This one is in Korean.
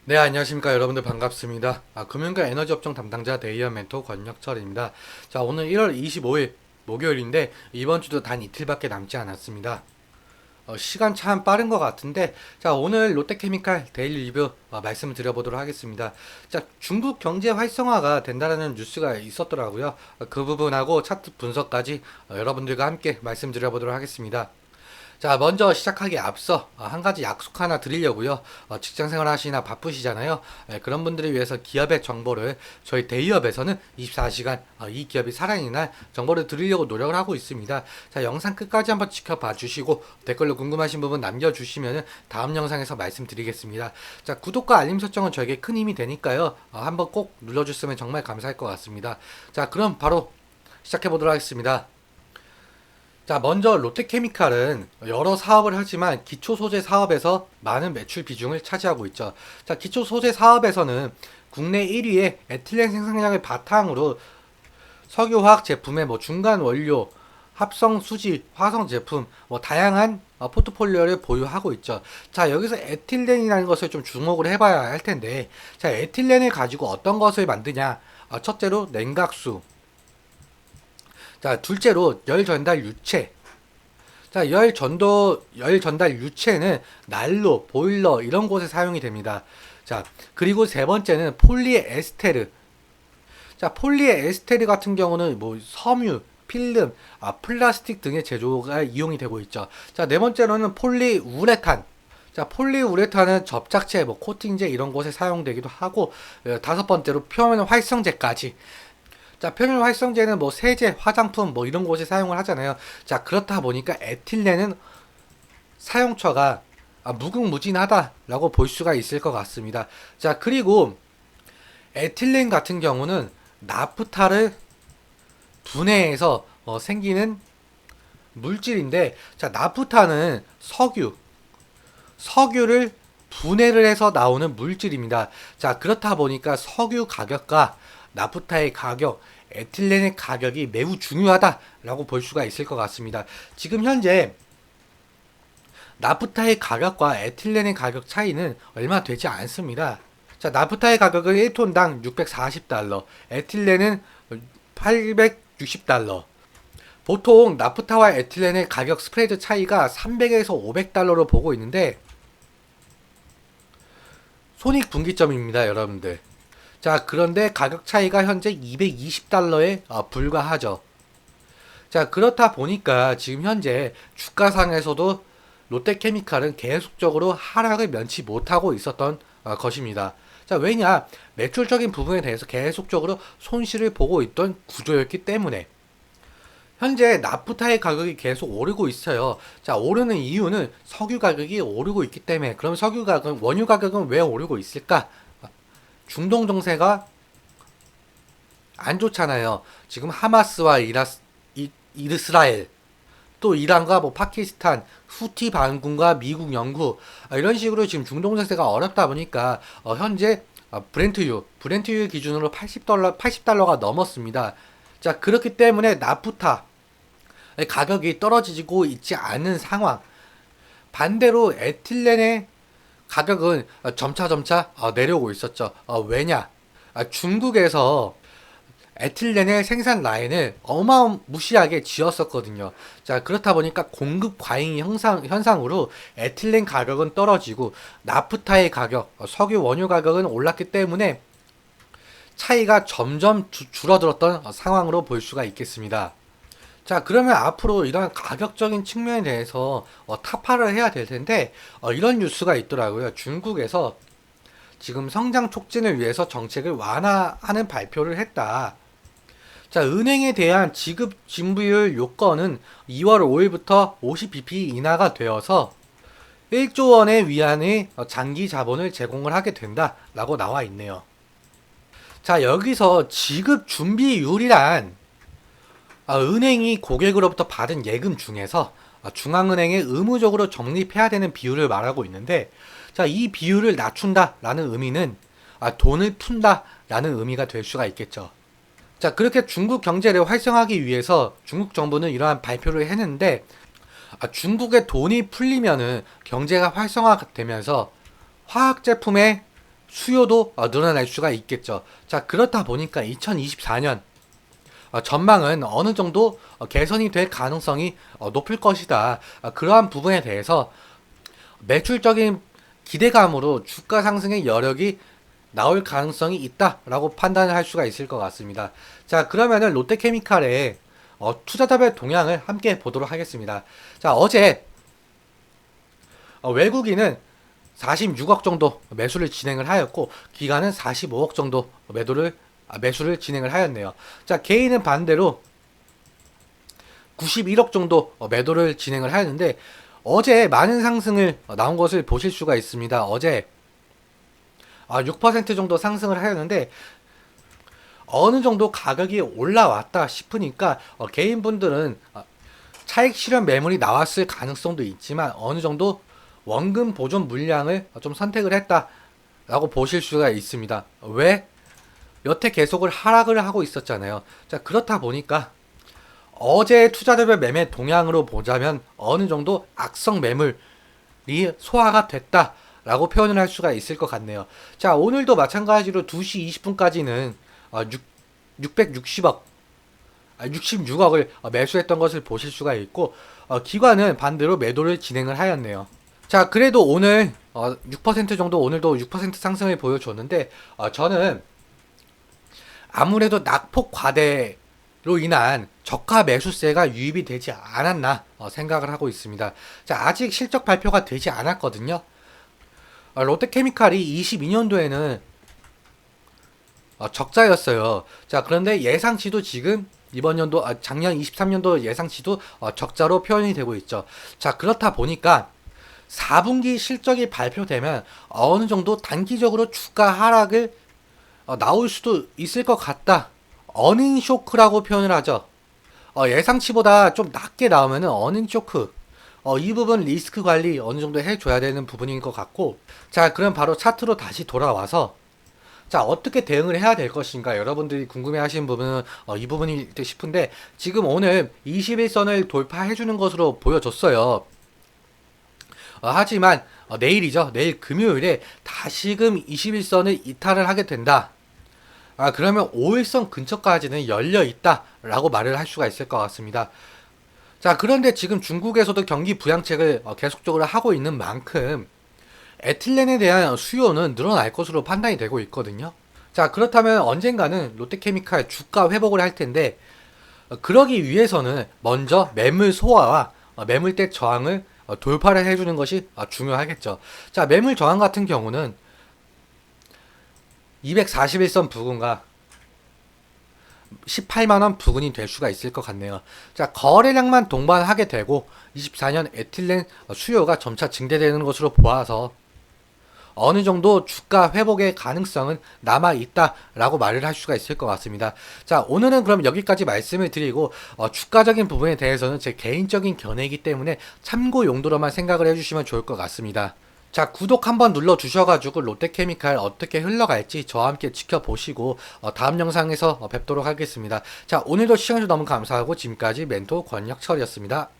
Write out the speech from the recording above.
네, 안녕하십니까. 여러분들 반갑습니다. 금융과 에너지 업종 담당자 데이어 멘토 권혁철입니다. 자, 오늘 1월 25일 목요일인데 이번 주도 단 이틀밖에 남지 않았습니다. 시간 참 빠른 것 같은데, 자, 오늘 롯데케미칼 데일리 리뷰 말씀을 드려보도록 하겠습니다. 자, 중국 경제 활성화가 된다는 뉴스가 있었더라고요. 그 부분하고 차트 분석까지 여러분들과 함께 말씀드려보도록 하겠습니다. 자, 먼저 시작하기에 앞서 한 가지 약속 하나 드리려고요. 직장 생활 하시나 바쁘시잖아요. 그런 분들을 위해서 기업의 정보를 저희 대기업에서는 24시간 이 기업이 살아있는 날 정보를 드리려고 노력을 하고 있습니다. 자, 영상 끝까지 한번 지켜봐 주시고 댓글로 궁금하신 부분 남겨주시면 다음 영상에서 말씀드리겠습니다. 자, 구독과 알림 설정은 저에게 큰 힘이 되니까요. 한번 꼭 눌러주시면 정말 감사할 것 같습니다. 자, 그럼 바로 시작해 보도록 하겠습니다. 자, 먼저 롯데케미칼은 여러 사업을 하지만 기초소재 사업에서 많은 매출 비중을 차지하고 있죠. 자, 기초소재 사업에서는 국내 1위의 에틸렌 생산량을 바탕으로 석유화학 제품의 중간 원료, 합성 수지, 화성 제품, 다양한 포트폴리오를 보유하고 있죠. 자, 여기서 에틸렌이라는 것을 좀 주목을 해봐야 할 텐데, 자, 에틸렌을 가지고 어떤 것을 만드냐? 첫째로 냉각수, 자, 둘째로 열 전달 유체. 자, 열 전달 유체는 난로, 보일러 이런 곳에 사용이 됩니다. 자, 그리고 세 번째는 폴리에스테르. 자, 폴리에스테르 같은 경우는 섬유, 필름, 플라스틱 등의 제조가 이용이 되고 있죠. 자, 네 번째로는 폴리우레탄. 자, 폴리우레탄은 접착제, 코팅제 이런 곳에 사용되기도 하고, 다섯 번째로 표면 활성제까지. 자, 표면 활성제는 세제, 화장품 이런 곳에 사용을 하잖아요. 자, 그렇다 보니까 에틸렌은 사용처가 무궁무진하다라고 볼 수가 있을 것 같습니다. 자, 그리고 에틸렌 같은 경우는 나프타를 분해해서 생기는 물질인데, 자, 나프타는 석유를 분해를 해서 나오는 물질입니다. 자, 그렇다 보니까 석유 가격과 나프타의 가격, 에틸렌의 가격이 매우 중요하다라고 볼 수가 있을 것 같습니다. 지금 현재 나프타의 가격과 에틸렌의 가격 차이는 얼마 되지 않습니다. 자, 나프타의 가격은 1톤당 640달러, 에틸렌은 860달러. 보통 나프타와 에틸렌의 가격 스프레드 차이가 300에서 500달러로 보고 있는데 손익분기점입니다, 여러분들. 자, 그런데 가격 차이가 현재 220달러에 불과하죠. 자, 그렇다 보니까 지금 현재 주가상에서도 롯데케미칼은 계속적으로 하락을 면치 못하고 있었던 것입니다. 자, 왜냐? 매출적인 부분에 대해서 계속적으로 손실을 보고 있던 구조였기 때문에 현재 나프타의 가격이 계속 오르고 있어요. 자, 오르는 이유는 석유 가격이 오르고 있기 때문에. 그럼 원유 가격은 왜 오르고 있을까? 중동 정세가 안 좋잖아요. 지금 하마스와 이스라엘, 또 이란과 파키스탄, 후티 반군과 미국, 영국 이런 식으로 지금 중동 정세가 어렵다 보니까 현재 브렌트유 기준으로 80달러가 넘었습니다. 자, 그렇기 때문에 나프타 가격이 떨어지고 있지 않은 상황. 반대로 에틸렌의 가격은 점차 내려오고 있었죠. 왜냐? 중국에서 에틸렌의 생산 라인을 어마무시하게 지었었거든요. 자, 그렇다 보니까 공급 과잉 현상으로 에틸렌 가격은 떨어지고 나프타의 가격, 석유 원유 가격은 올랐기 때문에 차이가 점점 줄어들었던 상황으로 볼 수가 있겠습니다. 자, 그러면 앞으로 이런 가격적인 측면에 대해서 타파를 해야 될 텐데 이런 뉴스가 있더라고요. 중국에서 지금 성장 촉진을 위해서 정책을 완화하는 발표를 했다. 자, 은행에 대한 지급 진부율 요건은 2월 5일부터 50bp 인하가 되어서 1조 원의 위안의 장기 자본을 제공을 하게 된다라고 나와 있네요. 자, 여기서 지급 준비율이란 은행이 고객으로부터 받은 예금 중에서 중앙은행에 의무적으로 적립해야 되는 비율을 말하고 있는데, 자, 이 비율을 낮춘다라는 의미는 돈을 푼다라는 의미가 될 수가 있겠죠. 자, 그렇게 중국 경제를 활성화하기 위해서 중국 정부는 이러한 발표를 했는데, 중국의 돈이 풀리면은 경제가 활성화되면서 화학 제품의 수요도 늘어날 수가 있겠죠. 자, 그렇다 보니까 2024년 전망은 어느 정도 개선이 될 가능성이 높을 것이다. 그러한 부분에 대해서 매출적인 기대감으로 주가 상승의 여력이 나올 가능성이 있다라고 판단을 할 수가 있을 것 같습니다. 자, 그러면은 롯데케미칼의 투자자별 동향을 함께 보도록 하겠습니다. 자, 어제 외국인은 46억 정도 매수를 진행을 하였고, 기관은 45억 정도 매수를 진행을 하였네요. 자, 개인은 반대로 91억 정도 매도를 진행을 하였는데, 어제 많은 상승을 나온 것을 보실 수가 있습니다. 어제 6% 정도 상승을 하였는데, 어느 정도 가격이 올라왔다 싶으니까 개인분들은 차익 실현 매물이 나왔을 가능성도 있지만 어느 정도 원금 보존 물량을 좀 선택을 했다라고 보실 수가 있습니다. 왜? 여태 계속을 하락을 하고 있었잖아요. 자, 그렇다 보니까 어제 투자자별 매매 동향으로 보자면 어느 정도 악성 매물이 소화가 됐다라고 표현을 할 수가 있을 것 같네요. 자, 오늘도 마찬가지로 2시 20분까지는 660억 66억을 매수했던 것을 보실 수가 있고, 기관은 반대로 매도를 진행을 하였네요. 자, 그래도 오늘 6% 정도, 오늘도 6% 상승을 보여줬는데, 저는 아무래도 낙폭 과대로 인한 저가 매수세가 유입이 되지 않았나 생각을 하고 있습니다. 자, 아직 실적 발표가 되지 않았거든요. 롯데케미칼이 22년도에는 적자였어요. 자, 그런데 예상치도 지금 이번 연도, 작년 23년도 예상치도 적자로 표현이 되고 있죠. 자, 그렇다 보니까 4분기 실적이 발표되면 어느 정도 단기적으로 주가 하락을 나올 수도 있을 것 같다. 어닝 쇼크라고 표현을 하죠. 예상치보다 좀 낮게 나오면은 어닝 쇼크. 이 부분 리스크 관리 어느 정도 해줘야 되는 부분인 것 같고, 자, 그럼 바로 차트로 다시 돌아와서, 자, 어떻게 대응을 해야 될 것인가 여러분들이 궁금해 하시는 부분은 이 부분이 싶은데, 지금 오늘 21선을 돌파해 주는 것으로 보여줬어요. 하지만 내일이죠. 내일 금요일에 다시금 21선을 이탈을 하게 된다. 그러면 5일선 근처까지는 열려 있다 라고 말을 할 수가 있을 것 같습니다. 자, 그런데 지금 중국에서도 경기 부양책을 계속적으로 하고 있는 만큼 에틸렌에 대한 수요는 늘어날 것으로 판단이 되고 있거든요. 자, 그렇다면 언젠가는 롯데케미칼 주가 회복을 할 텐데, 그러기 위해서는 먼저 매물 소화와 매물대 저항을 돌파를 해주는 것이 중요하겠죠. 자, 매물 저항 같은 경우는 241선 부근과 18만원 부근이 될 수가 있을 것 같네요. 자, 거래량만 동반하게 되고 24년 에틸렌 수요가 점차 증대되는 것으로 보아서 어느 정도 주가 회복의 가능성은 남아있다라고 말을 할 수가 있을 것 같습니다. 자, 오늘은 그럼 여기까지 말씀을 드리고, 주가적인 부분에 대해서는 제 개인적인 견해이기 때문에 참고 용도로만 생각을 해주시면 좋을 것 같습니다. 자, 구독 한번 눌러주셔가지고 롯데케미칼 어떻게 흘러갈지 저와 함께 지켜보시고 다음 영상에서 뵙도록 하겠습니다. 자, 오늘도 시청해주셔서 너무 감사하고 지금까지 멘토 권혁철이었습니다.